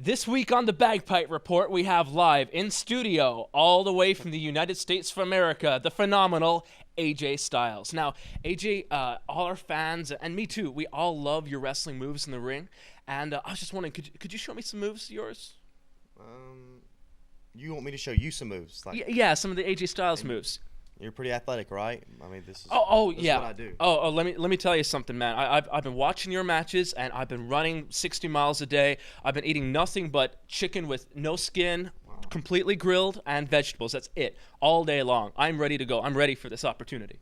This week on the Bagpipe Report, we have live in studio, all the way from the United States of America, the phenomenal AJ Styles. Now, AJ, all our fans, and me too, we all love your wrestling moves in the ring. And I was just wondering, could you show me some moves of yours? You want me to show you some moves? Yeah, some of the AJ Styles moves. You're pretty athletic, right? I mean, this is yeah. what I do. Let me tell you something, man. I've been watching your matches, and I've been running 60 miles a day. I've been eating nothing but chicken with no skin, completely grilled, and vegetables. That's it, all day long. I'm ready to go. I'm ready for this opportunity.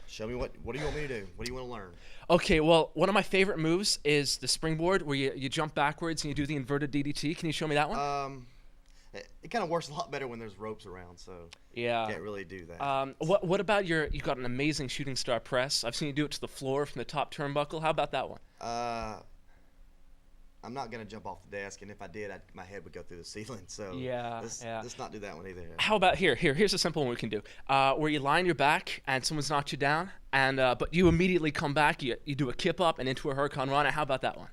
Show me what do you want me to do? What do you want to learn? Okay, well, one of my favorite moves is the springboard, where you jump backwards and you do the inverted DDT. Can you show me that one? It kind of works a lot better when there's ropes around, so yeah, can't really do that. What about you got an amazing shooting star press. I've seen you do it to the floor from the top turnbuckle. How about that one? I'm not going to jump off the desk, and if I did, my head would go through the ceiling, so let's not do that one either. How about here's a simple one we can do, where you lie on your back and someone's knocked you down, and but you immediately come back, you do a kip up and into a Hurricane Rana. How about that one?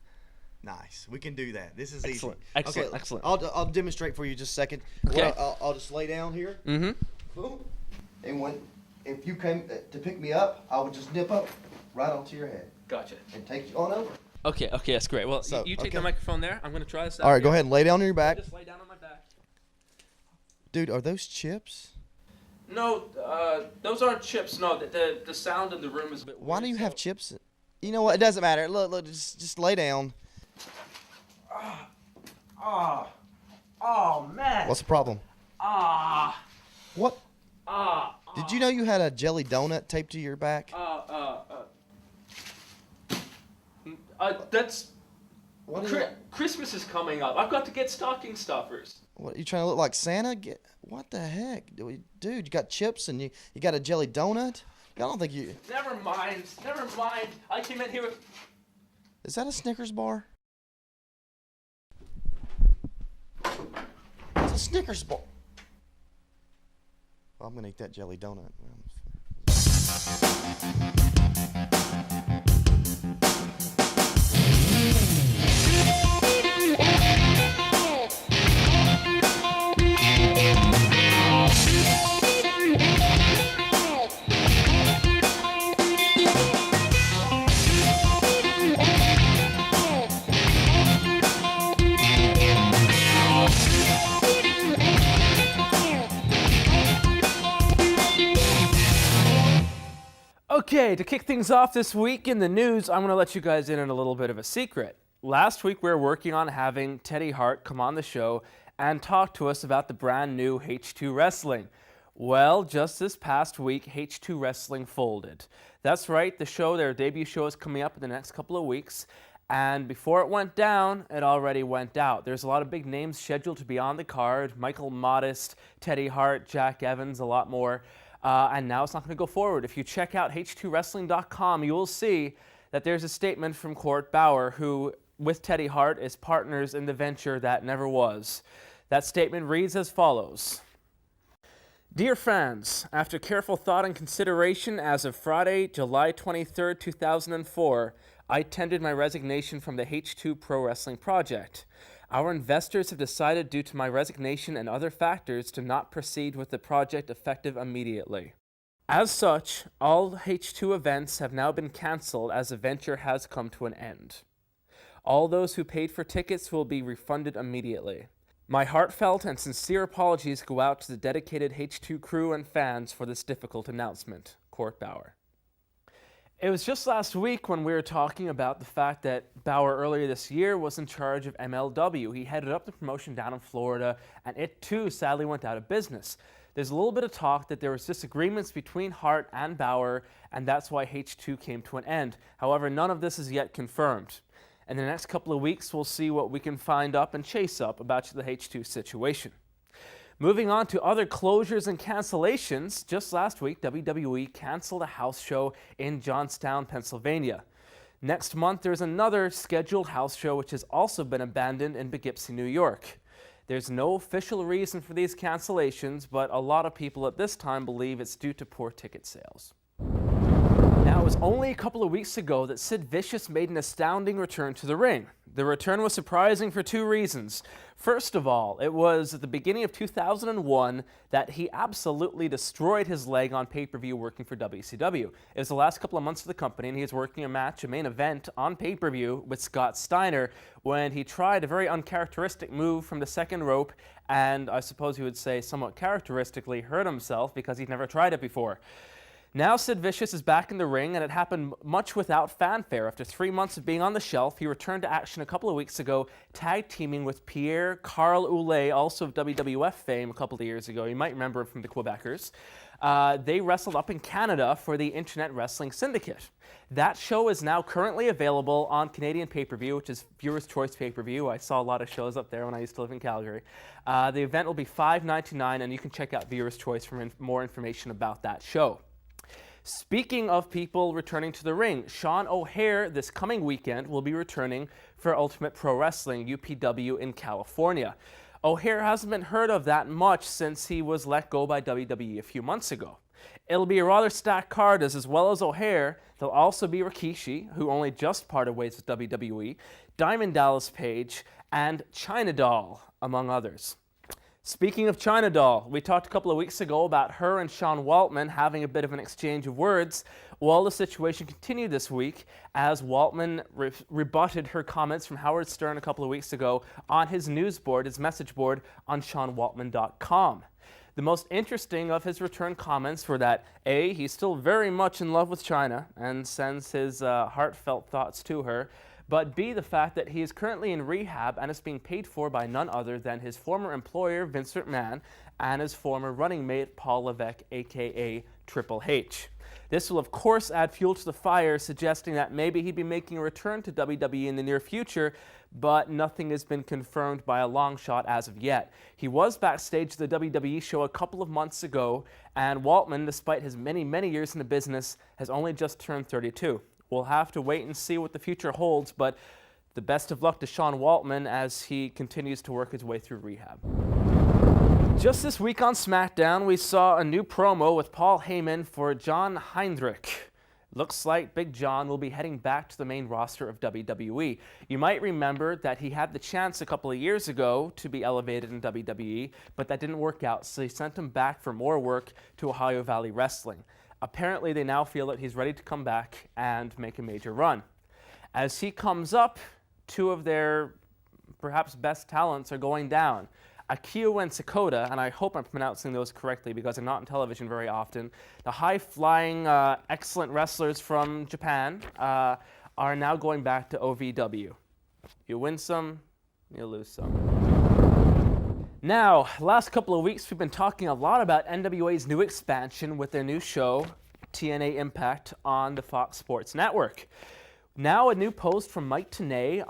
Nice. We can do that. This is excellent. easy. Excellent. Okay, excellent. I'll demonstrate for you just a second. Okay. I'll just lay down here. Mm-hmm. Boom. And if you came to pick me up, I would just nip up right onto your head. Gotcha. And take you on over. Okay, that's great. Well, So, you take the microphone there. I'm going to try this out. All right, here. go ahead and lay down on your back. Just lay down on my back. Dude, are those chips? No, those aren't chips. No, the sound in the room is a bit weird. Why do you have chips? You know what? It doesn't matter. Look, just lay down. Oh, man. What's the problem? What? Did you know you had a jelly donut taped to your back? That's... What is it? Christmas is coming up. I've got to get stocking stuffers. What, you trying to look like Santa? What the heck? Dude, you got chips and you got a jelly donut? I don't think you... Never mind. I came in here with... Is that a Snickers bar? It's a Snickers bar. Well, I'm going to eat that jelly donut. Okay, to kick things off this week in the news, I'm going to let you guys in on a little bit of a secret. Last week, we were working on having Teddy Hart come on the show and talk to us about the brand new H2 Wrestling. Well, just this past week, H2 Wrestling folded. That's right, their debut show is coming up in the next couple of weeks. And before it went down, it already went out. There's a lot of big names scheduled to be on the card. Michael Modest, Teddy Hart, Jack Evans, a lot more. And now it's not going to go forward. If you check out h2wrestling.com, you will see that there's a statement from Court Bauer, who, with Teddy Hart, is partners in the venture that never was. That statement reads as follows. Dear fans, after careful thought and consideration, as of Friday, July 23, 2004, I tendered my resignation from the H2 Pro Wrestling project. Our investors have decided, due to my resignation and other factors, to not proceed with the project effective immediately. As such, all H2 events have now been canceled as the venture has come to an end. All those who paid for tickets will be refunded immediately. My heartfelt and sincere apologies go out to the dedicated H2 crew and fans for this difficult announcement. Court Bauer. It was just last week when we were talking about the fact that Bauer earlier this year was in charge of MLW. He headed up the promotion down in Florida, and it too sadly went out of business. There's a little bit of talk that there was disagreements between Hart and Bauer, and that's why H2 came to an end. However, none of this is yet confirmed. In the next couple of weeks, we'll see what we can find up and chase up about the H2 situation. Moving on to other closures and cancellations, just last week, WWE canceled a house show in Johnstown, Pennsylvania. Next month, there's another scheduled house show which has also been abandoned in Poughkeepsie, New York. There's no official reason for these cancellations, but a lot of people at this time believe it's due to poor ticket sales. Now, it was only a couple of weeks ago that Sid Vicious made an astounding return to the ring. The return was surprising for two reasons. First of all, it was at the beginning of 2001 that he absolutely destroyed his leg on pay-per-view working for WCW. It was the last couple of months of the company, and he was working a match, a main event, on pay-per-view with Scott Steiner when he tried a very uncharacteristic move from the second rope, and I suppose you would say somewhat characteristically hurt himself because he'd never tried it before. Now Sid Vicious is back in the ring, and it happened much without fanfare. After 3 months of being on the shelf, he returned to action a couple of weeks ago, tag teaming with Pierre Carl Ouellet, also of WWF fame a couple of years ago. You might remember him from the Quebecers. They wrestled up in Canada for the Internet Wrestling Syndicate. That show is now currently available on Canadian pay-per-view, which is Viewer's Choice pay-per-view. I saw a lot of shows up there when I used to live in Calgary. The event will be $5.99, and you can check out Viewer's Choice for more information about that show. Speaking of people returning to the ring, Sean O'Haire this coming weekend will be returning for Ultimate Pro Wrestling, UPW, in California. O'Haire hasn't been heard of that much since he was let go by WWE a few months ago. It'll be a rather stacked card, as well as O'Haire, there'll also be Rikishi, who only just parted ways with WWE, Diamond Dallas Page, and China Doll, among others. Speaking of China Doll, we talked a couple of weeks ago about her and Sean Waltman having a bit of an exchange of words. Well, the situation continued this week as Waltman rebutted her comments from Howard Stern a couple of weeks ago on his news board, his message board on SeanWaltman.com. The most interesting of his return comments were that A, he's still very much in love with China and sends his heartfelt thoughts to her, but B, the fact that he is currently in rehab and is being paid for by none other than his former employer, Vince McMahon, and his former running mate, Paul Levesque, aka Triple H. This will, of course, add fuel to the fire, suggesting that maybe he'd be making a return to WWE in the near future, but nothing has been confirmed by a long shot as of yet. He was backstage at the WWE show a couple of months ago, and Waltman, despite his many, many years in the business, has only just turned 32. We'll have to wait and see what the future holds, but the best of luck to Sean Waltman as he continues to work his way through rehab. Just this week on SmackDown, we saw a new promo with Paul Heyman for John Heinrich. Looks like Big John will be heading back to the main roster of WWE. You might remember that he had the chance a couple of years ago to be elevated in WWE, but that didn't work out, so he sent him back for more work to Ohio Valley Wrestling. Apparently, they now feel that he's ready to come back and make a major run. As he comes up, two of their perhaps best talents are going down. Akio and Sakota, and I hope I'm pronouncing those correctly because I'm not on television very often, the high-flying, excellent wrestlers from Japan are now going back to OVW. You win some, you lose some. Now, last couple of weeks we've been talking a lot about NWA's new expansion with their new show, TNA Impact, on the Fox Sports Network. Now a new post from Mike Tenay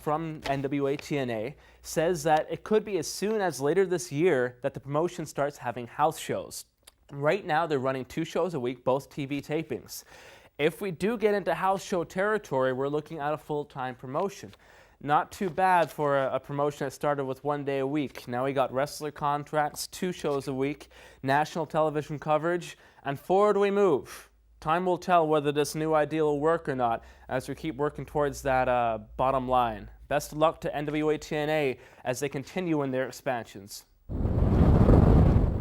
from NWA TNA says that it could be as soon as later this year that the promotion starts having house shows. Right now they're running 2 shows a week, both TV tapings. If we do get into house show territory, we're looking at a full-time promotion. Not too bad for a promotion that started with 1 day a week. Now we got wrestler contracts, 2 shows a week, national television coverage, and forward we move. Time will tell whether this new idea will work or not as we keep working towards that bottom line. Best of luck to NWA TNA as they continue in their expansions.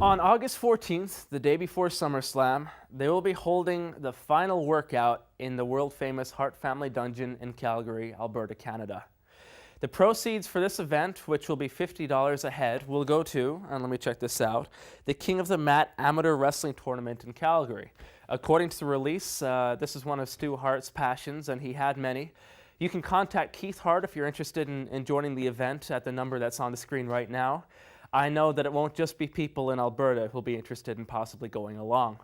On August 14th, the day before SummerSlam, they will be holding the final workout in the world-famous Hart Family Dungeon in Calgary, Alberta, Canada. The proceeds for this event, which will be $50 a head, will go to, and let me check this out, the King of the Mat Amateur Wrestling Tournament in Calgary. According to the release, this is one of Stu Hart's passions, and he had many. You can contact Keith Hart if you're interested in joining the event at the number that's on the screen right now. I know that it won't just be people in Alberta who'll be interested in possibly going along.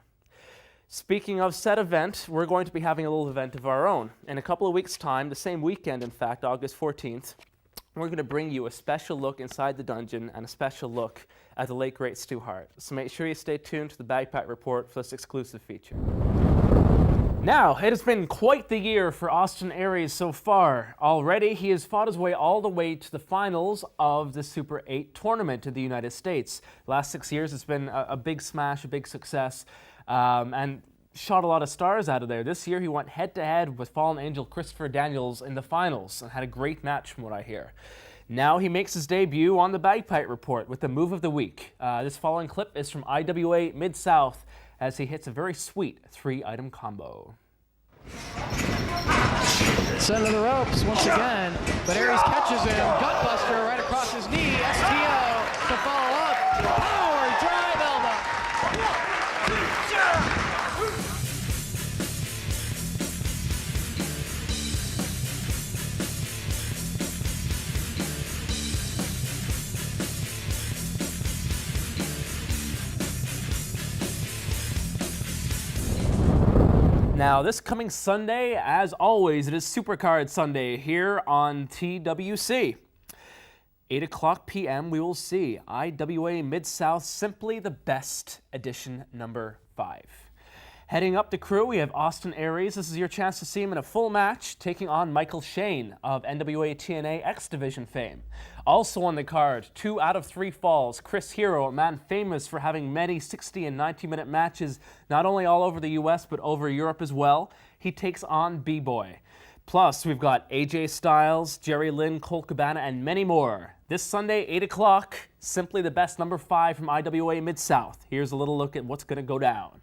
Speaking of said event, we're going to be having a little event of our own. In a couple of weeks' time, the same weekend in fact, August 14th, we're going to bring you a special look inside the dungeon and a special look at the late great Stu Hart. So make sure you stay tuned to the Bagpipe Report for this exclusive feature. Now, it has been quite the year for Austin Aries so far. Already, he has fought his way all the way to the finals of the Super 8 tournament in the United States. The last 6 years, it's been a big smash, a big success. And shot a lot of stars out of there. This year he went head-to-head with fallen angel Christopher Daniels in the finals and had a great match from what I hear. Now he makes his debut on the Bagpipe Report with the move of the week. This following clip is from IWA Mid-South as he hits a very sweet 3-item combo. Sent to the ropes once again, but Aries catches him. Gutbuster right across his knee. STO to follow up. Power drive elbow. Now, this coming Sunday, as always, it is Supercard Sunday here on TWC. 8 o'clock p.m. we will see IWA Mid-South Simply the Best Edition number 5. Heading up to crew, we have Austin Aries. This is your chance to see him in a full match, taking on Michael Shane of NWA TNA X Division fame. Also on the card, 2 out of 3 falls. Chris Hero, a man famous for having many 60 and 90-minute matches, not only all over the U.S., but over Europe as well. He takes on B-Boy. Plus, we've got AJ Styles, Jerry Lynn, Colt Cabana, and many more. This Sunday, 8 o'clock, Simply the Best number 5 from IWA Mid-South. Here's a little look at what's going to go down.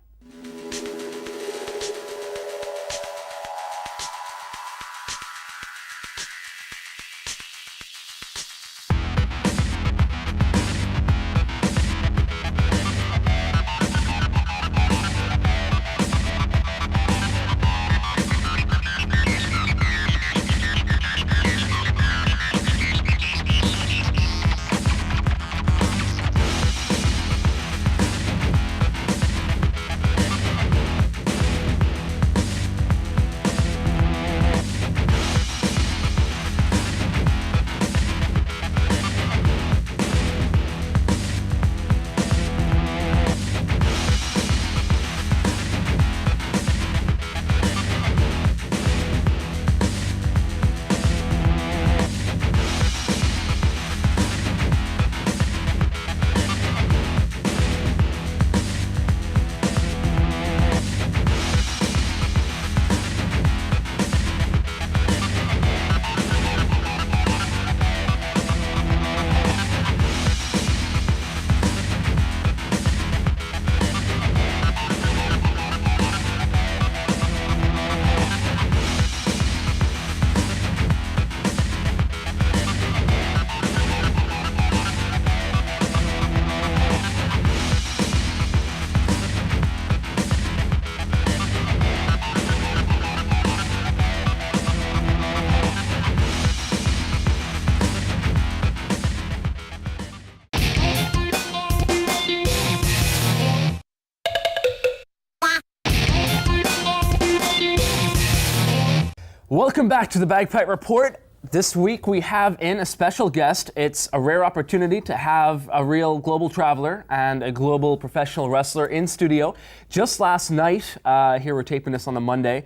Welcome back to the Bagpipe Report. This week we have in a special guest. It's a rare opportunity to have a real global traveler and a global professional wrestler in studio. Just last night, here we're taping this on a Monday,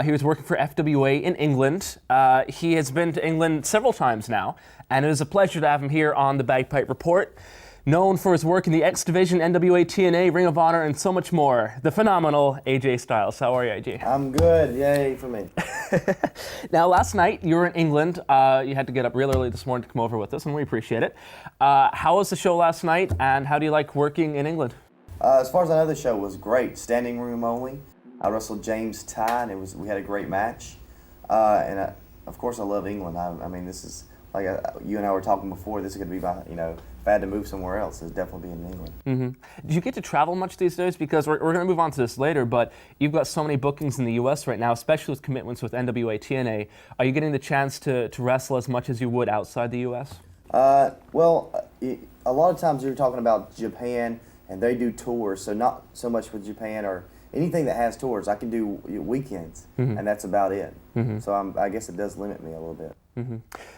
he was working for FWA in England. He has been to England several times now, and it is a pleasure to have him here on the Bagpipe Report. Known for his work in the X Division, NWA TNA, Ring of Honor, and so much more, the phenomenal AJ Styles. How are you, AJ? I'm good. Yay for me. Now, last night you were in England. You had to get up real early this morning to come over with us, and we appreciate it. How was the show last night, and how do you like working in England? As far as I know, the show was great. Standing room only. I wrestled James Ty, and we had a great match. Of course, I love England. I mean, this is like you and I were talking before. This is going to be my, if I had to move somewhere else, it'd definitely be in England. Mm-hmm. Do you get to travel much these days? Because we're going to move on to this later, but you've got so many bookings in the U.S. right now, especially with commitments with NWA TNA. Are you getting the chance to wrestle as much as you would outside the U.S.? Well, a lot of times you're talking about Japan, and they do tours, so not so much with Japan or anything that has tours. I can do weekends, and that's about it. So I guess it does limit me a little bit.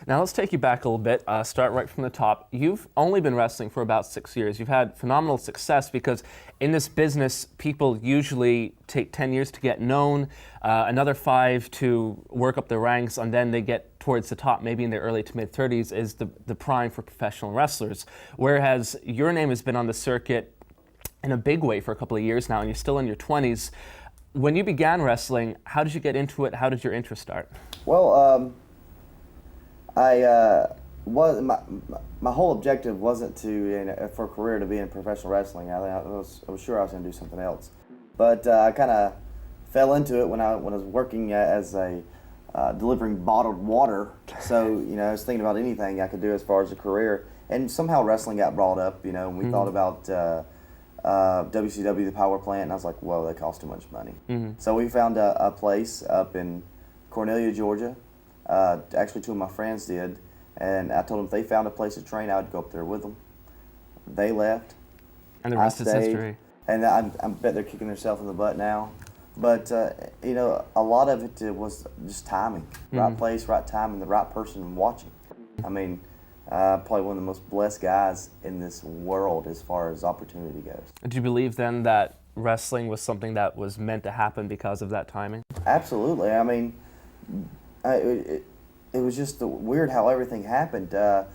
Now let's take you back a little bit, start right from the top. You've only been wrestling for about 6 years. You've had phenomenal success because in this business, people usually take 10 years to get known, another 5 to work up the ranks, and then they get towards the top, maybe in their early to mid 30s, is the prime for professional wrestlers. Whereas your name has been on the circuit in a big way for a couple of years now, and you're still in your 20s. When you began wrestling, how did you get into it? How did your interest start? Well, my whole objective wasn't to for a career to be in professional wrestling. I was sure I was going to do something else, but I kind of fell into it when I was working as a delivering bottled water. So I was thinking about anything I could do as far as a career, and somehow wrestling got brought up. And we thought about WCW, the power plant, and I was like, whoa, that costs too much money. So we found a place up in Cornelia, Georgia. Actually, two of my friends did, and I told them if they found a place to train, I would go up there with them. They left. And the rest is history. And I bet they're kicking themselves in the butt now. But, a lot of it was just timing. Right place, right time, and the right person watching. I mean, probably one of the most blessed guys in this world as far as opportunity goes. Do you believe then that wrestling was something that was meant to happen because of that timing? Absolutely. I mean, it was just weird how everything happened. The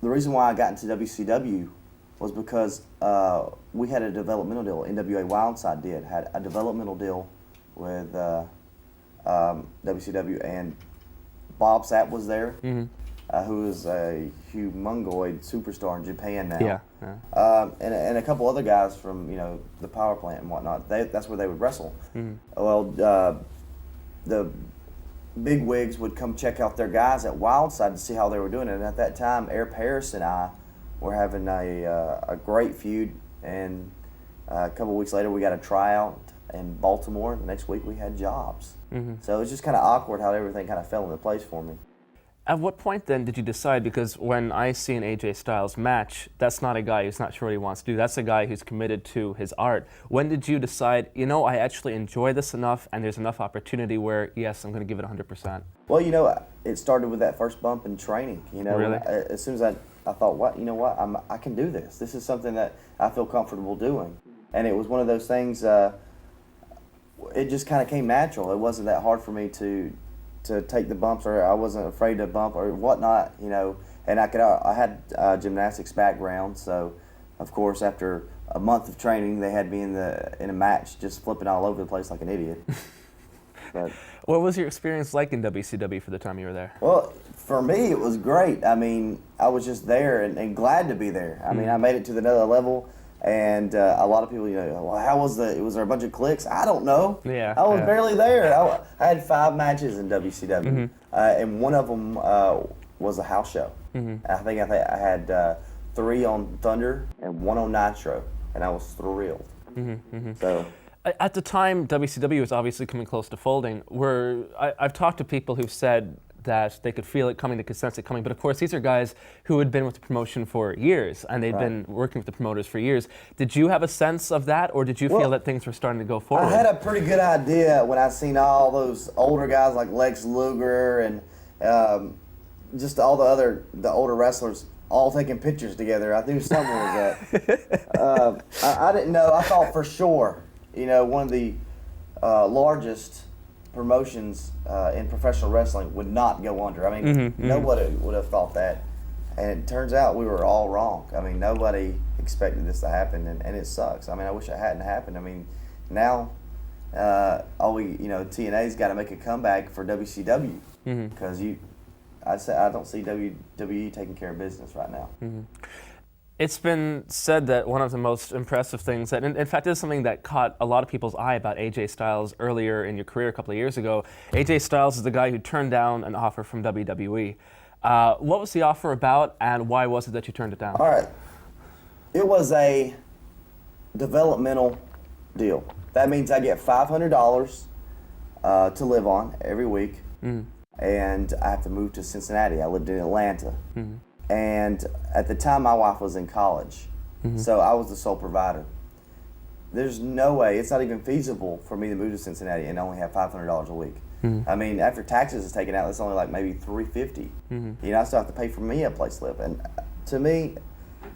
reason why I got into WCW was because we had a developmental deal. NWA Wildside had a developmental deal with WCW, and Bob Sapp was there, who is a humongoid superstar in Japan now. Yeah. And a couple other guys from the power plant and whatnot. That's where they would wrestle. Well, the big wigs would come check out their guys at Wildside to see how they were doing. And at that time, Air Paris and I were having a great feud. And a couple weeks later, we got a tryout in Baltimore. The next week, we had jobs. So it was just kind of awkward how everything kind of fell into place for me. At what point then did you decide, because when I see an AJ Styles match, that's not a guy who's not sure what he wants to do, that's a guy who's committed to his art. When did you decide, I actually enjoy this enough and there's enough opportunity where, yes, I'm going to give it 100%? Well, it started with that first bump in training. Really? As soon as I thought, I can do this. This is something that I feel comfortable doing. And it was one of those things, it just kind of came natural. It wasn't that hard for me to take the bumps, or I wasn't afraid to bump or whatnot, and I had gymnastics background, so of course after a month of training they had me in a match just flipping all over the place like an idiot. But what was your experience like in WCW for the time you were there? Well, for me it was great. I mean, I was just there and glad to be there. I mean, I made it to another level. And a lot of people, well, how was there a bunch of clicks? I don't know. Yeah. I was barely there. I had 5 matches in WCW, and one of them was a house show. I think I had 3 on Thunder and 1 on Nitro, and I was thrilled. So. At the time, WCW was obviously coming close to folding. I've talked to people who've said that they could feel it coming, they could sense it coming. But of course, these are guys who had been with the promotion for years, and they'd been working with the promoters for years. Did you have a sense of that, or did you feel that things were starting to go forward? I had a pretty good idea when I seen all those older guys like Lex Luger and just all the older wrestlers all taking pictures together. I knew something was up. I didn't know. I thought for sure, one of the largest promotions in professional wrestling would not go under. I mean, nobody would have thought that. And it turns out we were all wrong. I mean, nobody expected this to happen, and it sucks. I mean, I wish it hadn't happened. I mean, now TNA's got to make a comeback for WCW because I don't see WWE taking care of business right now. It's been said that one of the most impressive things, that in fact this is something that caught a lot of people's eye about AJ Styles earlier in your career a couple of years ago. AJ Styles is the guy who turned down an offer from WWE. What was the offer about, and why was it that you turned it down? All right. It was a developmental deal. That means I get $500 to live on every week, and I have to move to Cincinnati. I lived in Atlanta. And at the time, my wife was in college, so I was the sole provider. There's no way, it's not even feasible for me to move to Cincinnati and only have $500 a week. I mean, after taxes is taken out, it's only like maybe $350. I still have to pay for me a place to live. And to me,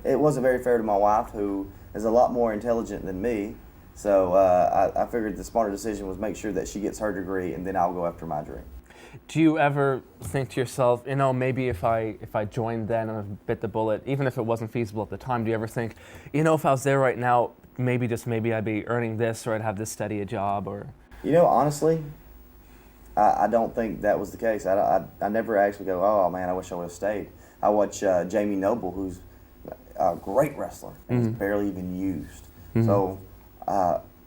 it wasn't very fair to my wife, who is a lot more intelligent than me. So I figured the smarter decision was make sure that she gets her degree, and then I'll go after my dream. Do you ever think to yourself, maybe if I joined then and bit the bullet, even if it wasn't feasible at the time, do you ever think, if I was there right now, maybe I'd be earning this, or I'd have this steady a job, or? Honestly, I don't think that was the case. I never actually go, oh man, I wish I would have stayed. I watch Jamie Noble, who's a great wrestler, and he's barely even used. So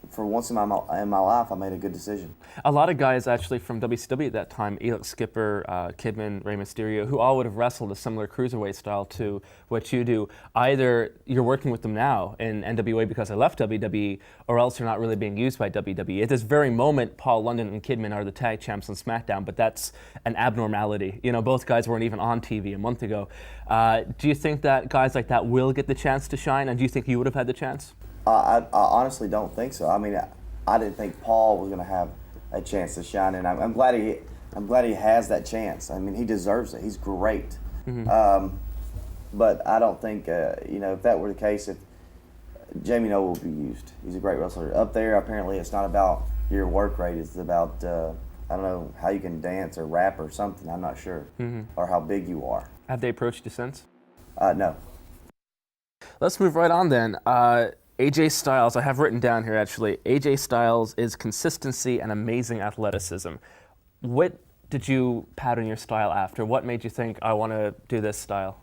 for once in my life, I made a good decision. A lot of guys actually from WCW at that time, Elix Skipper, Kidman, Rey Mysterio, who all would have wrestled a similar cruiserweight style to what you do. Either you're working with them now in NWA because they left WWE, or else you're not really being used by WWE. At this very moment, Paul London and Kidman are the tag champs on SmackDown, but that's an abnormality. Both guys weren't even on TV a month ago. Do you think that guys like that will get the chance to shine, and do you think you would have had the chance? I honestly don't think so. I mean, I didn't think Paul was going to have a chance to shine, and I'm glad he has that chance. I mean, he deserves it. He's great. But I don't think if that were the case, if Jamie Noble would be used. He's a great wrestler. Up there, apparently, it's not about your work rate. It's about I don't know, how you can dance or rap or something. I'm not sure, or how big you are. Have they approached you since? No. Let's move right on then. AJ Styles, I have written down here actually, AJ Styles is consistency and amazing athleticism. What did you pattern your style after? What made you think, I want to do this style?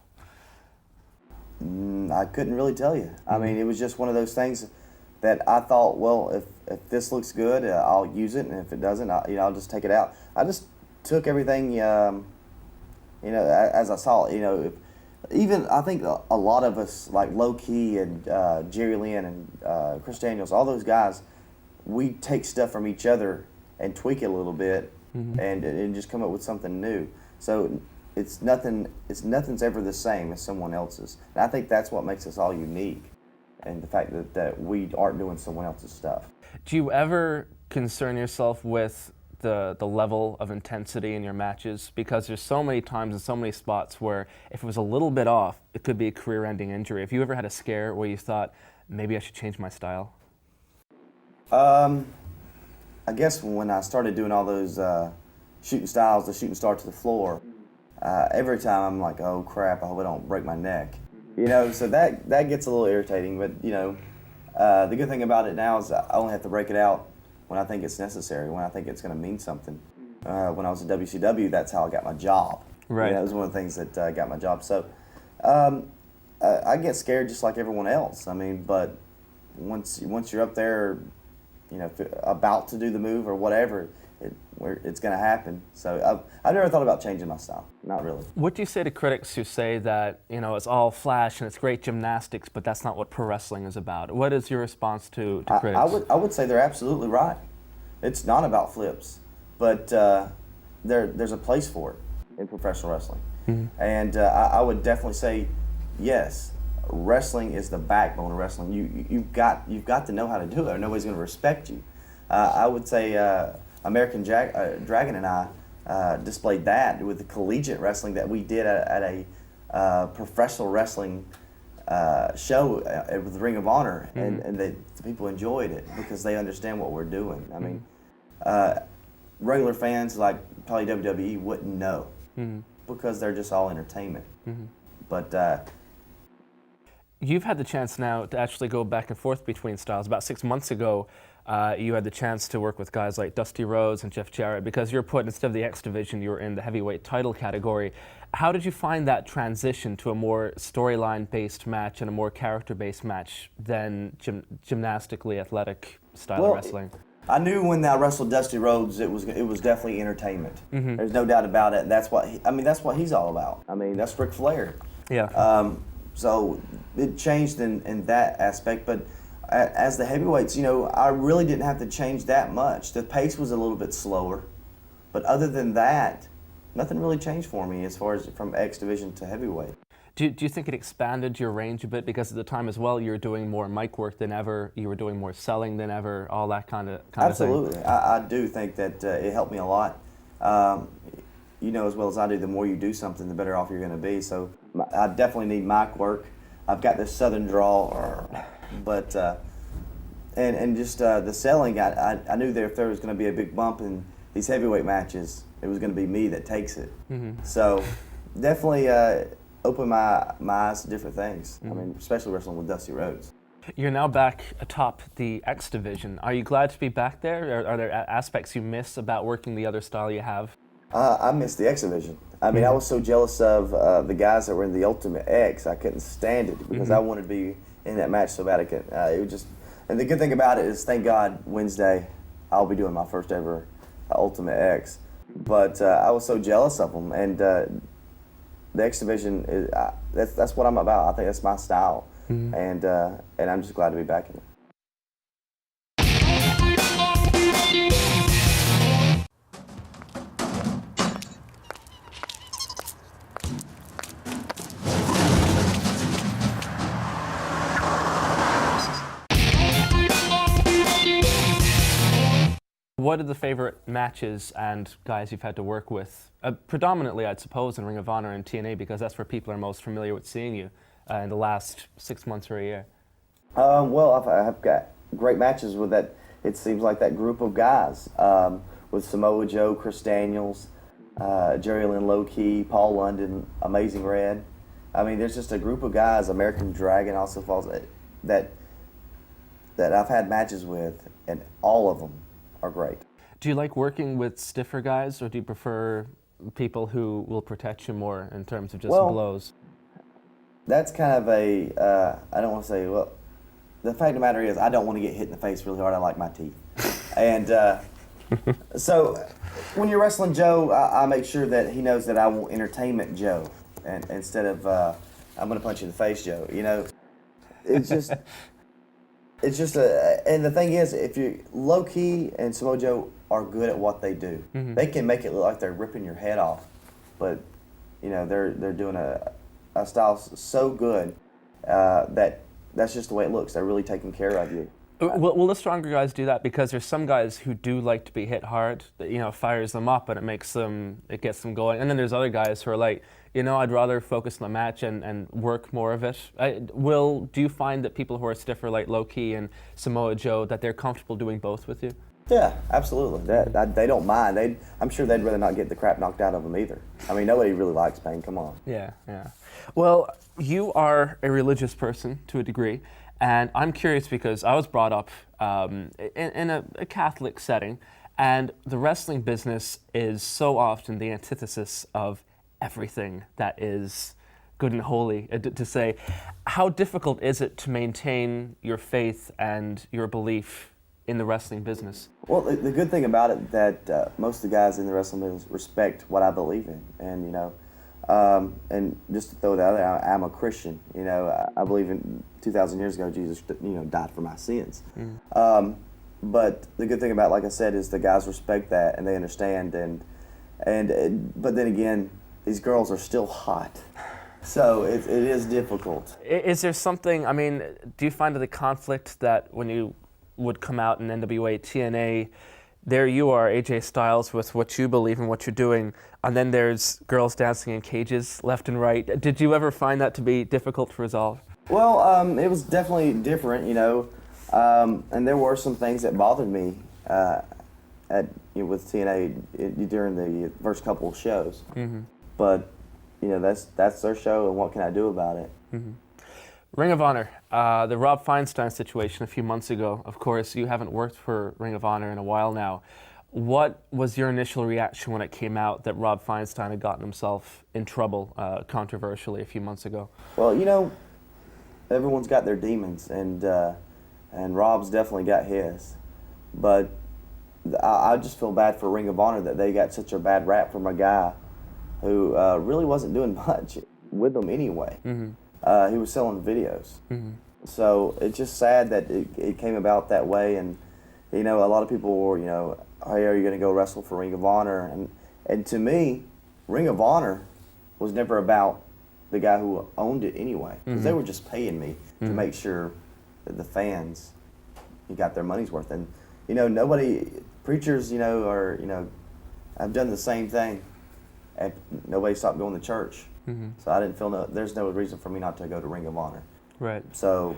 I couldn't really tell you. I mean, it was just one of those things that I thought, well, if this looks good, I'll use it, and if it doesn't, I'll just take it out. I just took everything, as I saw it. Even I think a lot of us, like Low Key and Jerry Lynn and Chris Daniels, all those guys, we take stuff from each other and tweak it a little bit, and just come up with something new. So nothing's ever the same as someone else's. And I think that's what makes us all unique, and the fact that we aren't doing someone else's stuff. Do you ever concern yourself with the level of intensity in your matches? Because there's so many times and so many spots where if it was a little bit off, it could be a career-ending injury. Have you ever had a scare where you thought, maybe I should change my style? I guess when I started doing all those shooting styles, the shooting star to the floor, every time I'm like, oh crap, I hope I don't break my neck. So that gets a little irritating, but the good thing about it now is I only have to break it out when I think it's necessary, when I think it's going to mean something. When I was at WCW, that's how I got my job. Right. That was one of the things that got my job. So I get scared just like everyone else. I mean, but once you're up there, about to do the move or whatever, it's going to happen. So I've never thought about changing my style. Not really. What do you say to critics who say that, it's all flash and it's great gymnastics, but that's not what pro wrestling is about? What is your response to critics? I would say they're absolutely right. It's not about flips, but there's a place for it in professional wrestling. And I would definitely say, yes, wrestling is the backbone of wrestling. You've got to know how to do it, or nobody's going to respect you. I would say American Dragon and I displayed that with the collegiate wrestling that we did at a professional wrestling show with the Ring of Honor, and the people enjoyed it because they understand what we're doing. I mean, regular fans like probably WWE wouldn't know because they're just all entertainment. But you've had the chance now to actually go back and forth between styles. About 6 months ago, you had the chance to work with guys like Dusty Rhodes and Jeff Jarrett because you're put, instead of the X Division, you were in the heavyweight title category. How did you find that transition to a more storyline-based match and a more character-based match than gymnastically athletic style of wrestling? I knew when I wrestled Dusty Rhodes, it was definitely entertainment. There's no doubt about it. And that's what he's all about. I mean, that's Ric Flair. Yeah. So it changed in that aspect, but as the heavyweights, I really didn't have to change that much. The pace was a little bit slower, but other than that, nothing really changed for me as far as from X Division to heavyweight. Do you think it expanded your range a bit? Because at the time as well, you were doing more mic work than ever, you were doing more selling than ever, all that kind of thing. Absolutely. I do think that it helped me a lot. You know as well as I do, the more you do something, the better off you're going to be. So I definitely need mic work. I've got this southern drawl, but and just the selling, I knew that if there was going to be a big bump in these heavyweight matches, it was going to be me that takes it. So definitely opened my eyes to different things. I mean, especially wrestling with Dusty Rhodes. You're now back atop the X division. Are you glad to be back there? Or are there aspects you miss about working the other style you have? I missed the X division. I mean, I was so jealous of the guys that were in the Ultimate X. I couldn't stand it because I wanted to be in that match so bad. It would just. And the good thing about it is, thank God, Wednesday, I'll be doing my first ever Ultimate X. But I was so jealous of them, and the X division is that's what I'm about. I think that's my style, and I'm just glad to be back in it. What are the favorite matches and guys you've had to work with? Predominantly, I'd suppose, in Ring of Honor and TNA, because that's where people are most familiar with seeing you in the last 6 months or a year. Well, I've got great matches with that. It seems like that group of guys with Samoa Joe, Chris Daniels, Jerry Lynn Low-Key, Paul London, Amazing Red. I mean, there's just a group of guys. American Dragon also falls that I've had matches with, and all of them are great. Do you like working with stiffer guys, or do you prefer people who will protect you more in terms of just blows? That's kind of I don't want to say, well, the fact of the matter is I don't want to get hit in the face really hard. I like my teeth. And so when you're wrestling Joe, I make sure that he knows that I want entertainment Joe, and instead of I'm going to punch you in the face Joe. You know, it's just... It's just and the thing is, if you Low-Key and Samoa Joe are good at what they do, they can make it look like they're ripping your head off, but you know they're doing a style so good that's just the way it looks. They're really taking care of you. Will the stronger guys do that? Because there's some guys who do like to be hit hard, that, you know, fires them up and it gets them going. And then there's other guys who are like, you know, I'd rather focus on the match and work more of it. Do you find that people who are stiffer like Low-Key and Samoa Joe, that they're comfortable doing both with you? Yeah, absolutely. They don't mind. I'm sure they'd rather not get the crap knocked out of them either. I mean, nobody really likes pain. Come on. Yeah. Well, you are a religious person to a degree. And I'm curious because I was brought up in a Catholic setting, and the wrestling business is so often the antithesis of everything that is good and holy. To say, how difficult is it to maintain your faith and your belief in the wrestling business? Well, the good thing about it that most of the guys in the wrestling business respect what I believe in, and you know. And just to throw it out there, I'm a Christian. You know, I believe in 2,000 years ago, Jesus, died for my sins. But the good thing about, like I said, is the guys respect that and they understand. But then again, these girls are still hot, so it is difficult. Is there something? I mean, do you find the conflict that when you would come out in NWA, TNA? There you are, AJ Styles, with what you believe in, what you're doing, and then there's girls dancing in cages left and right. Did you ever find that to be difficult to resolve? Well, it was definitely different, you know, and there were some things that bothered me with TNA during the first couple of shows. But, you know, that's their show, and what can I do about it? Ring of Honor, the Rob Feinstein situation a few months ago. Of course, you haven't worked for Ring of Honor in a while now. What was your initial reaction when it came out that Rob Feinstein had gotten himself in trouble controversially a few months ago? Well, you know, everyone's got their demons, and Rob's definitely got his. But I just feel bad for Ring of Honor that they got such a bad rap from a guy who really wasn't doing much with them anyway. He was selling videos. So it's just sad that it came about that way. And, you know, a lot of people were, you know, hey, are you going to go wrestle for Ring of Honor? And to me, Ring of Honor was never about the guy who owned it anyway. Because they were just paying me to make sure that the fans got their money's worth. And, you know, preachers, you know, have done the same thing. And nobody stopped going to church. So I didn't feel there's no reason for me not to go to Ring of Honor. Right. So,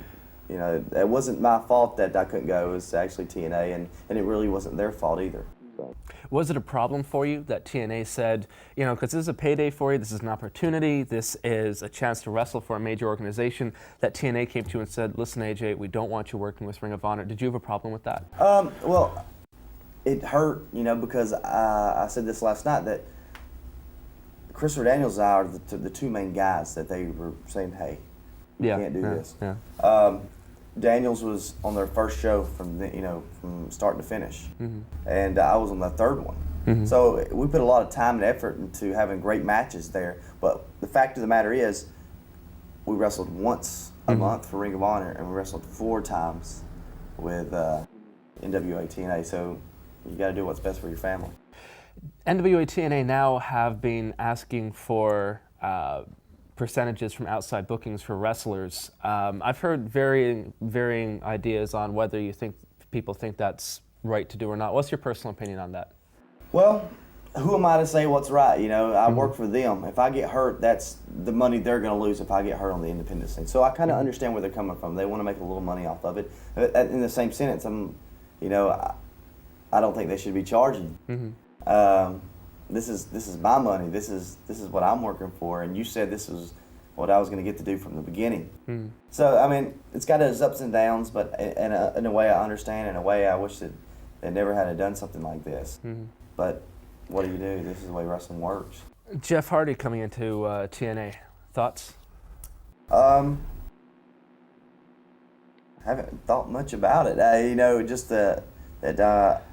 you know, it wasn't my fault that I couldn't go. It was actually TNA, and it really wasn't their fault either. Right. Was it a problem for you that TNA said, you know, because this is a payday for you, this is an opportunity, this is a chance to wrestle for a major organization, that TNA came to you and said, listen, AJ, we don't want you working with Ring of Honor. Did you have a problem with that? Well, it hurt, you know, because I said this last night that Christopher Daniels and I are the two main guys that they were saying, hey, you can't do this. Yeah. Daniels was on their first show from start to finish, and I was on the third one. So we put a lot of time and effort into having great matches there. But the fact of the matter is, we wrestled once a month for Ring of Honor, and we wrestled 4 times with NWA TNA. So you got to do what's best for your family. NWA TNA now have been asking for percentages from outside bookings for wrestlers. I've heard varying ideas on whether you think people think that's right to do or not. What's your personal opinion on that? Well, who am I to say what's right? You know, I work for them. If I get hurt, that's the money they're going to lose if I get hurt on the independent scene. So I kind of understand where they're coming from. They want to make a little money off of it. In the same sentence, I don't think they should be charging. This is my money. This is what I'm working for, and you said this is what I was going to get to do from the beginning. So I mean, it's got its ups and downs, but in a way I understand. In a way I wish that they never had done something like this. But what do? This is the way wrestling works. Jeff Hardy coming into TNA. Thoughts? I haven't thought much about it. Just that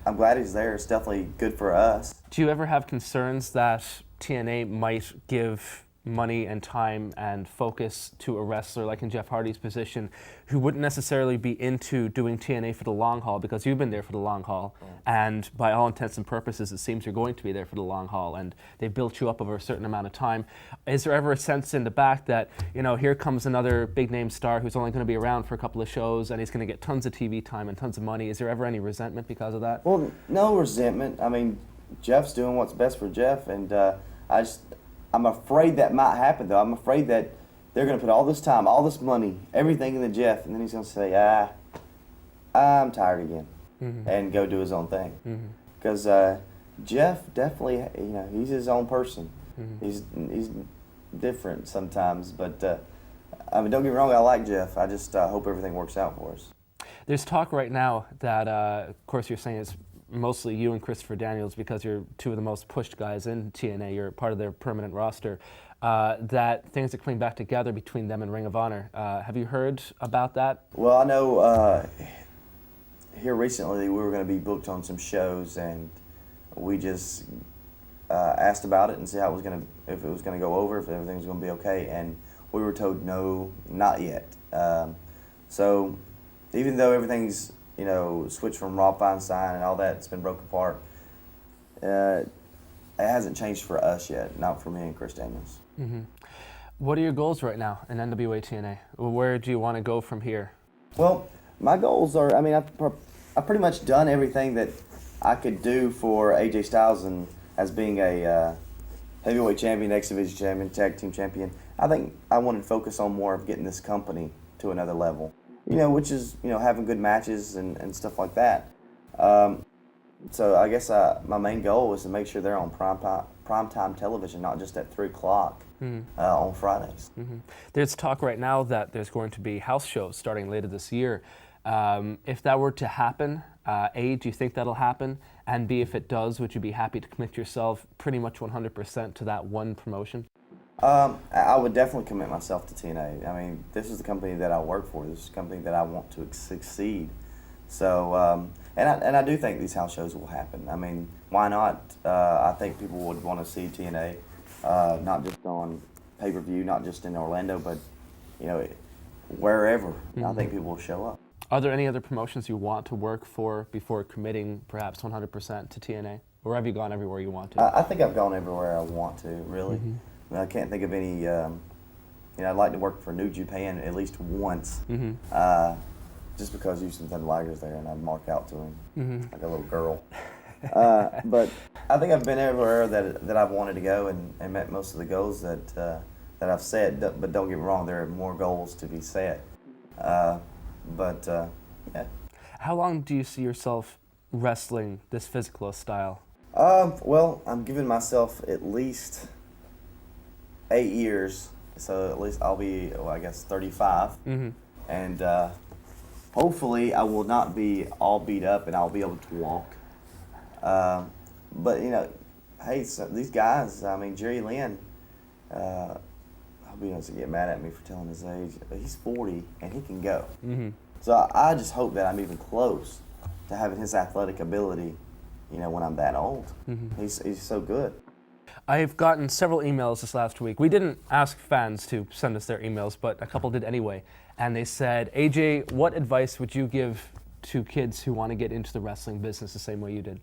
I'm glad he's there. It's definitely good for us. Do you ever have concerns that TNA might give money and time and focus to a wrestler like in Jeff Hardy's position who wouldn't necessarily be into doing TNA for the long haul, because you've been there for the long haul, and by all intents and purposes it seems you're going to be there for the long haul, and they built you up over a certain amount of time. Is there ever a sense in the back that, you know, here comes another big name star who's only going to be around for a couple of shows and he's going to get tons of TV time and tons of money? Is there ever any resentment because of that? Well, no resentment. I mean, Jeff's doing what's best for Jeff, and I'm afraid that might happen, though. I'm afraid that they're going to put all this time, all this money, everything into Jeff, and then he's going to say, I'm tired again, and go do his own thing. Because Jeff definitely, he's his own person. He's different sometimes, but I mean, don't get me wrong, I like Jeff. I just hope everything works out for us. There's talk right now that, of course, you're saying it's mostly you and Christopher Daniels because you're two of the most pushed guys in TNA, you're part of their permanent roster, that things are coming back together between them and Ring of Honor. Have you heard about that? Well, I know here recently we were going to be booked on some shows, and we just asked about it and see how if it was going to go over, if everything was going to be okay, and we were told no, not yet. So even though everything's switched from Rob Feinstein and all that, it's been broken apart. It hasn't changed for us yet, not for me and Chris Daniels. What are your goals right now in NWA TNA? Where do you want to go from here? Well, my goals are, I've pretty much done everything that I could do for AJ Styles and as being a heavyweight champion, X Division champion, tag team champion. I think I wanted to focus on more of getting this company to another level. Which is, having good matches and stuff like that. So I guess my main goal is to make sure they're on primetime television, not just at 3 o'clock on Fridays. There's talk right now that there's going to be house shows starting later this year. If that were to happen, A, do you think that'll happen? And B, if it does, would you be happy to commit yourself pretty much 100% to that one promotion? I would definitely commit myself to TNA. I mean, this is the company that I work for. This is the company that I want to succeed. So, and I do think these house shows will happen. I mean, why not? I think people would want to see TNA, not just on pay-per-view, not just in Orlando, but, wherever. I think people will show up. Are there any other promotions you want to work for before committing perhaps 100% to TNA? Or have you gone everywhere you want to? I think I've gone everywhere I want to, really. I can't think of any, I'd like to work for New Japan at least once, just because Houston Thunder Liger's there and I'd mark out to him like a little girl. But I think I've been everywhere that I've wanted to go and met most of the goals that I've set, but don't get me wrong, there are more goals to be set. Yeah. How long do you see yourself wrestling this physical style? Well, I'm giving myself at least 8 years, so at least I'll be, well, I guess, 35. Mm-hmm. And hopefully I will not be all beat up and I'll be able to walk. But, you know, hey, so these guys, I mean, Jerry Lynn, I hope he doesn't get mad at me for telling his age, but he's 40 and he can go. Mm-hmm. So I just hope that I'm even close to having his athletic ability, you know, when I'm that old. Mm-hmm. He's so good. I've gotten several emails this last week. We didn't ask fans to send us their emails, but a couple did anyway. And they said, AJ, what advice would you give to kids who want to get into the wrestling business the same way you did?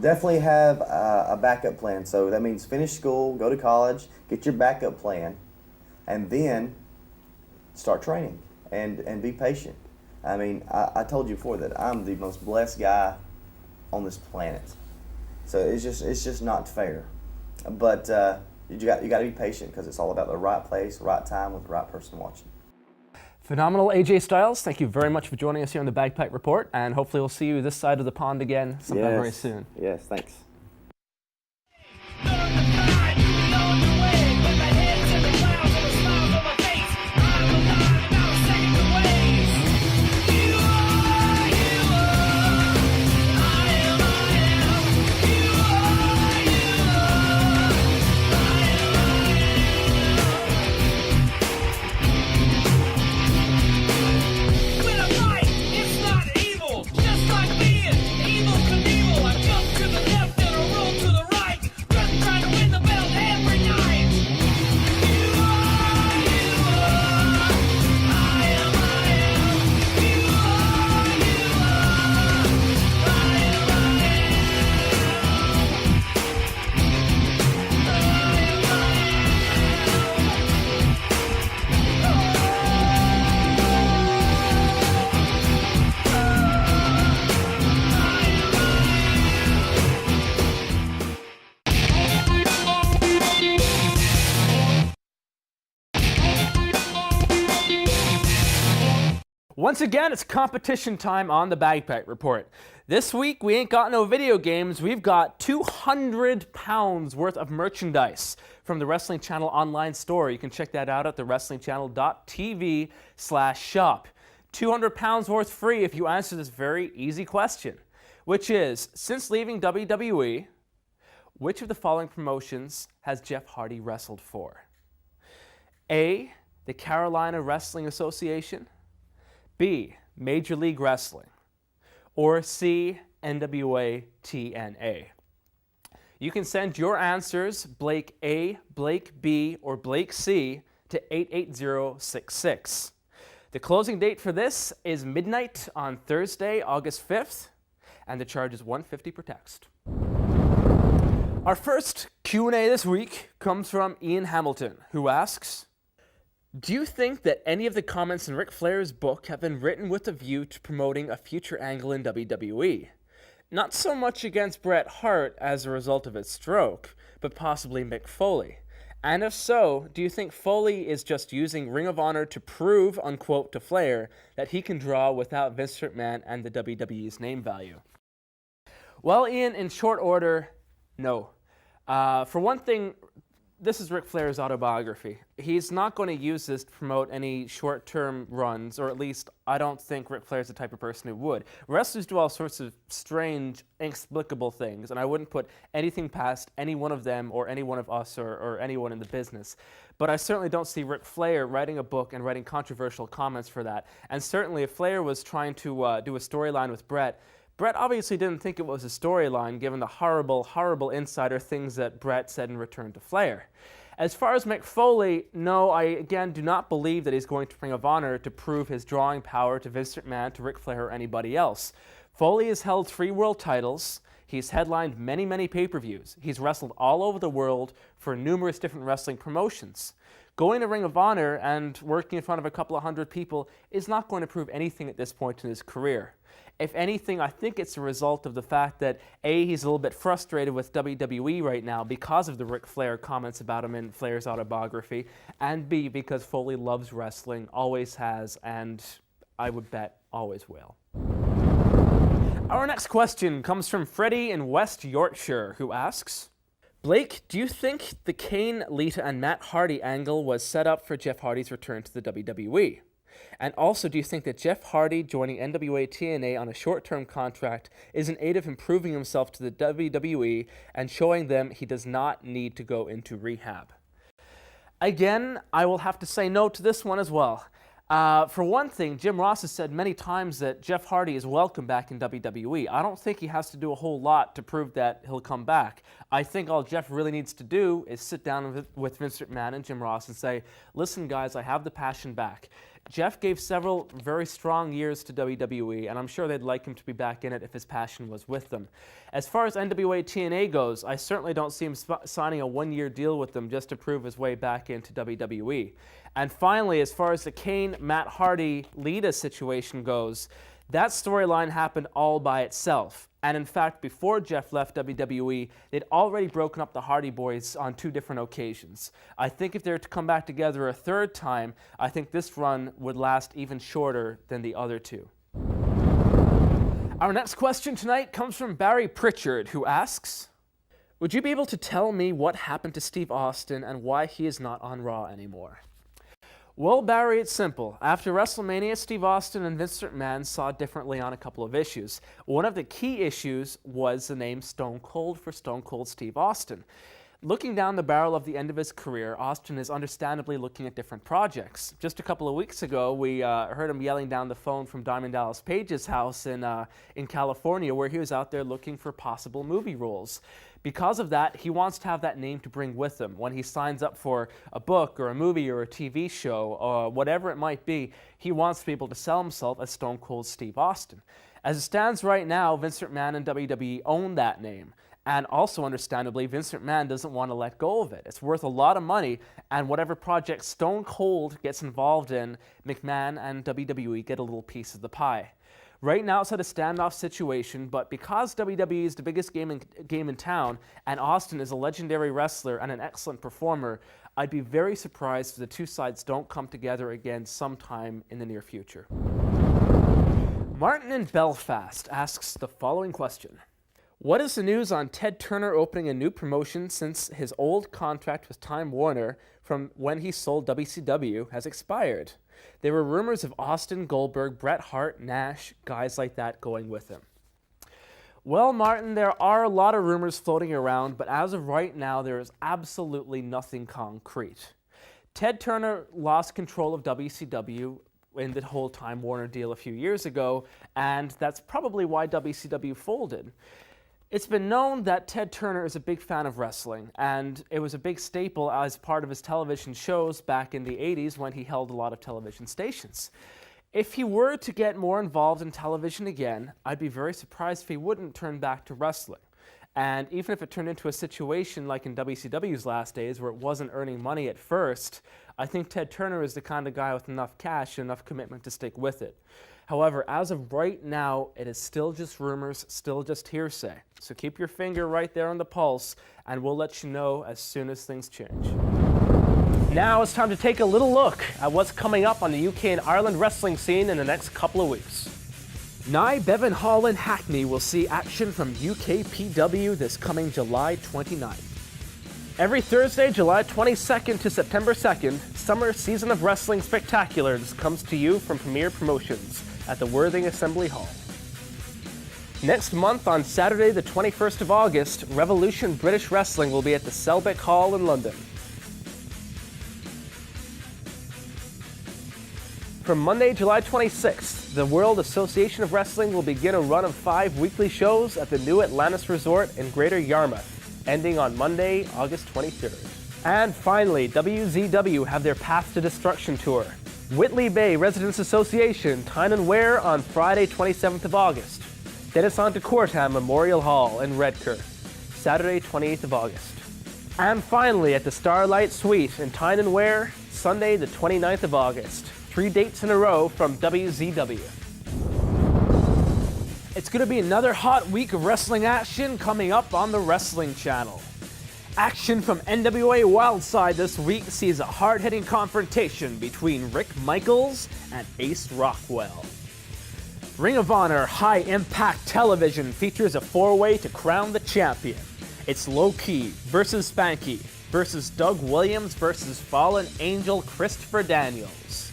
Definitely have a backup plan. So that means finish school, go to college, get your backup plan, and then start training and be patient. I mean, I told you before that I'm the most blessed guy on this planet. So it's just not fair. But you got to be patient because it's all about the right place, right time with the right person watching. Phenomenal, AJ Styles. Thank you very much for joining us here on the Bagpipe Report, and hopefully we'll see you this side of the pond again sometime very soon. Yes, thanks. Once again, it's competition time on the Bagpipe Report. This week, we ain't got no video games. We've got 200 pounds worth of merchandise from the Wrestling Channel online store. You can check that out at thewrestlingchannel.tv/shop. 200 pounds worth free if you answer this very easy question, which is, since leaving WWE, which of the following promotions has Jeff Hardy wrestled for? A, the Carolina Wrestling Association, B, Major League Wrestling, or C, NWA TNA. You can send your answers, Blake A, Blake B, or Blake C, to 88066. The closing date for this is midnight on Thursday, August 5th, and the charge is $150 per text. Our first Q&A this week comes from Ian Hamilton, who asks, do you think that any of the comments in Ric Flair's book have been written with a view to promoting a future angle in WWE? Not so much against Bret Hart as a result of his stroke, but possibly Mick Foley. And if so, do you think Foley is just using Ring of Honor to prove, unquote, to Flair that he can draw without Vince McMahon and the WWE's name value? Well, Ian, in short order, no. For one thing, this is Ric Flair's autobiography. He's not going to use this to promote any short-term runs, or at least I don't think Ric Flair's the type of person who would. Wrestlers do all sorts of strange, inexplicable things, and I wouldn't put anything past any one of them or any one of us or anyone in the business. But I certainly don't see Ric Flair writing a book and writing controversial comments for that. And certainly if Flair was trying to do a storyline with Bret obviously didn't think it was a storyline given the horrible, horrible insider things that Bret said in return to Flair. As far as Mick Foley, no, I again do not believe that he's going to Ring of Honor to prove his drawing power to Vince McMahon, to Ric Flair, or anybody else. Foley has held 3 world titles. He's headlined many, many pay-per-views. He's wrestled all over the world for numerous different wrestling promotions. Going to Ring of Honor and working in front of a couple of hundred people is not going to prove anything at this point in his career. If anything, I think it's a result of the fact that A, he's a little bit frustrated with WWE right now because of the Ric Flair comments about him in Flair's autobiography, and B, because Foley loves wrestling, always has, and I would bet always will. Our next question comes from Freddie in West Yorkshire, who asks, Blake, do you think the Kane, Lita, and Matt Hardy angle was set up for Jeff Hardy's return to the WWE? And also, do you think that Jeff Hardy joining NWA TNA on a short-term contract is an aid of improving himself to the WWE and showing them he does not need to go into rehab? Again, I will have to say no to this one as well. For one thing, Jim Ross has said many times that Jeff Hardy is welcome back in WWE. I don't think he has to do a whole lot to prove that he'll come back. I think all Jeff really needs to do is sit down with Vince McMahon and Jim Ross and say, listen guys, I have the passion back. Jeff gave several very strong years to WWE, and I'm sure they'd like him to be back in it if his passion was with them. As far as NWA TNA goes, I certainly don't see him signing a one-year deal with them just to prove his way back into WWE. And finally, as far as the Kane, Matt Hardy, Lita situation goes, that storyline happened all by itself. And in fact, before Jeff left WWE, they'd already broken up the Hardy Boys on 2 different occasions. I think if they were to come back together a third time, I think this run would last even shorter than the other 2. Our next question tonight comes from Barry Pritchard, who asks, would you be able to tell me what happened to Steve Austin and why he is not on Raw anymore? Well, Barry, it's simple. After WrestleMania, Steve Austin and Vince McMahon saw differently on a couple of issues. One of the key issues was the name Stone Cold for Stone Cold Steve Austin. Looking down the barrel of the end of his career, Austin is understandably looking at different projects. Just a couple of weeks ago, we heard him yelling down the phone from Diamond Dallas Page's house in California, where he was out there looking for possible movie roles. Because of that, he wants to have that name to bring with him. When he signs up for a book or a movie or a TV show or whatever it might be, he wants to be able to sell himself as Stone Cold Steve Austin. As it stands right now, Vince McMahon and WWE own that name. And also, understandably, Vince McMahon doesn't want to let go of it. It's worth a lot of money, and whatever project Stone Cold gets involved in, McMahon and WWE get a little piece of the pie. Right now it's at a standoff situation, but because WWE is the biggest game in town, and Austin is a legendary wrestler and an excellent performer, I'd be very surprised if the 2 sides don't come together again sometime in the near future. Martin in Belfast asks the following question. What is the news on Ted Turner opening a new promotion since his old contract with Time Warner from when he sold WCW has expired? There were rumors of Austin, Goldberg, Bret Hart, Nash, guys like that going with him. Well, Martin, there are a lot of rumors floating around, but as of right now, there is absolutely nothing concrete. Ted Turner lost control of WCW in the whole Time Warner deal a few years ago, and that's probably why WCW folded. It's been known that Ted Turner is a big fan of wrestling, and it was a big staple as part of his television shows back in the 80s when he held a lot of television stations. If he were to get more involved in television again, I'd be very surprised if he wouldn't turn back to wrestling. And even if it turned into a situation like in WCW's last days where it wasn't earning money at first, I think Ted Turner is the kind of guy with enough cash and enough commitment to stick with it. However, as of right now, it is still just rumors, still just hearsay. So keep your finger right there on the pulse, and we'll let you know as soon as things change. Now it's time to take a little look at what's coming up on the UK and Ireland wrestling scene in the next couple of weeks. Nye Bevan Hall in Hackney will see action from UKPW this coming July 29th. Every Thursday, July 22nd to September 2nd, Summer Season of Wrestling Spectaculars comes to you from Premier Promotions at the Worthing Assembly Hall. Next month, on Saturday the 21st of August, Revolution British Wrestling will be at the Selbeck Hall in London. From Monday, July 26th, the World Association of Wrestling will begin a run of 5 weekly shows at the New Atlantis Resort in Greater Yarmouth, ending on Monday, August 23rd. And finally, WZW have their Path to Destruction tour. Whitley Bay Residents Association, Tyne and Wear on Friday, 27th of August. Then it's on to Courtham Memorial Hall in Redcar, Saturday, 28th of August. And finally, at the Starlight Suite in Tyne and Wear, Sunday, the 29th of August. 3 dates in a row from WZW. It's going to be another hot week of wrestling action coming up on the Wrestling Channel. Action from NWA Wildside this week sees a hard-hitting confrontation between Rick Michaels and Ace Rockwell. Ring of Honor High Impact Television features a four-way to crown the champion. It's Low Key versus Spanky versus Doug Williams versus Fallen Angel Christopher Daniels.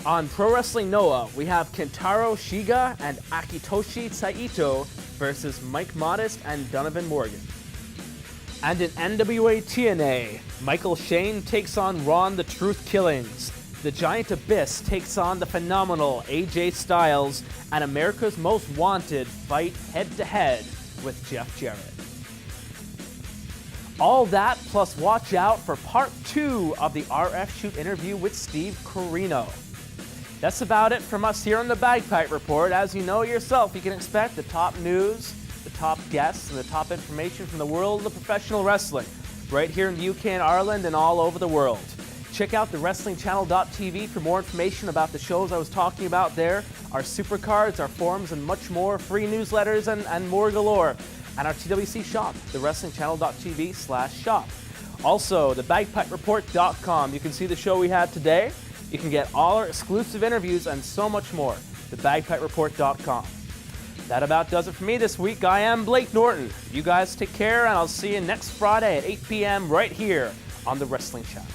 On Pro Wrestling Noah, we have Kentaro Shiga and Akitoshi Saito versus Mike Modest and Donovan Morgan. And in NWA TNA, Michael Shane takes on Ron the Truth Killings. The Giant Abyss takes on the phenomenal AJ Styles, and America's Most Wanted fight head-to-head with Jeff Jarrett. All that, plus watch out for part 2 of the RF Shoot interview with Steve Corino. That's about it from us here on the Bagpipe Report. As you know yourself, you can expect the top news, the top guests, and the top information from the world of professional wrestling, right here in the UK and Ireland and all over the world. Check out the WrestlingChannel.tv for more information about the shows I was talking about there, our supercards, our forums, and much more, free newsletters, and more galore. And our TWC shop, the WrestlingChannel.tv/shop. Also, the BagpipeReport.com. You can see the show we had today. You can get all our exclusive interviews and so much more. The BagpipeReport.com. That about does it for me this week. I am Blake Norton. You guys take care, and I'll see you next Friday at 8 p.m. right here on the Wrestling Channel.